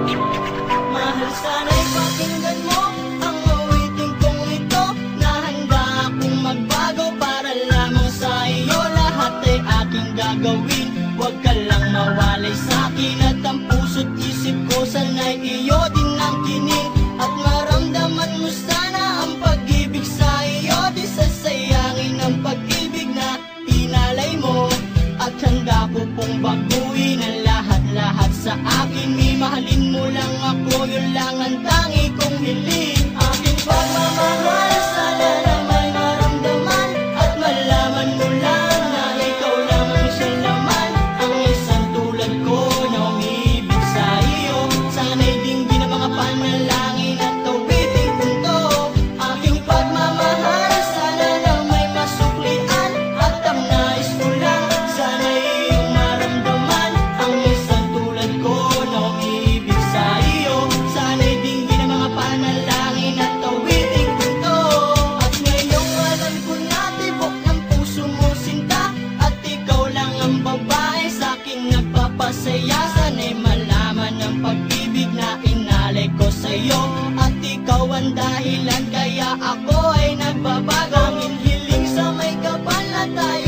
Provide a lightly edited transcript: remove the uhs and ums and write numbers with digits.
Mahal, sana'y pakinggan mo ang awitin kong ito, na handa akong magbago para lamang sa iyo. Lahat ay aking gagawin, huwag ka lang mawalay sa'kin. At ang puso't isip ko sana'y iyo din ang kinig, at maramdaman mo sana ang pag-ibig sa iyo. Di sasayangin ang pag-ibig na inalay mo, at handa ko pong baguhin ang lahat-lahat sa akin. Mahalin mo lang ako, yun lang ang tangi kong hiling. Aking pagmamahal, sana na may maramdaman, at malaman mo lang na ikaw lang ang siyang laman. Ang isang tulad ko na umiibig sa iyo, sana'y dinggin ang mga panalangin at awitin kong to. Aking pagmamahal, sana na may masuklian, at ang nais ko lang, sana'y iyong maramdaman. Ang isang tulad ko na umiibig sa iyo, sana'y dinggin ang mga panalangin at awitin kong to. At ngayong alam ko na tibok ng puso mo sinta, at ikaw lang ang babae sa'king nagpapasaya. Sana'y malaman ang pag-ibig na inalay ko sa'yo, at ikaw ang dahilan kaya ako ay nagbabago. Ang hiling sa may kapal na tayo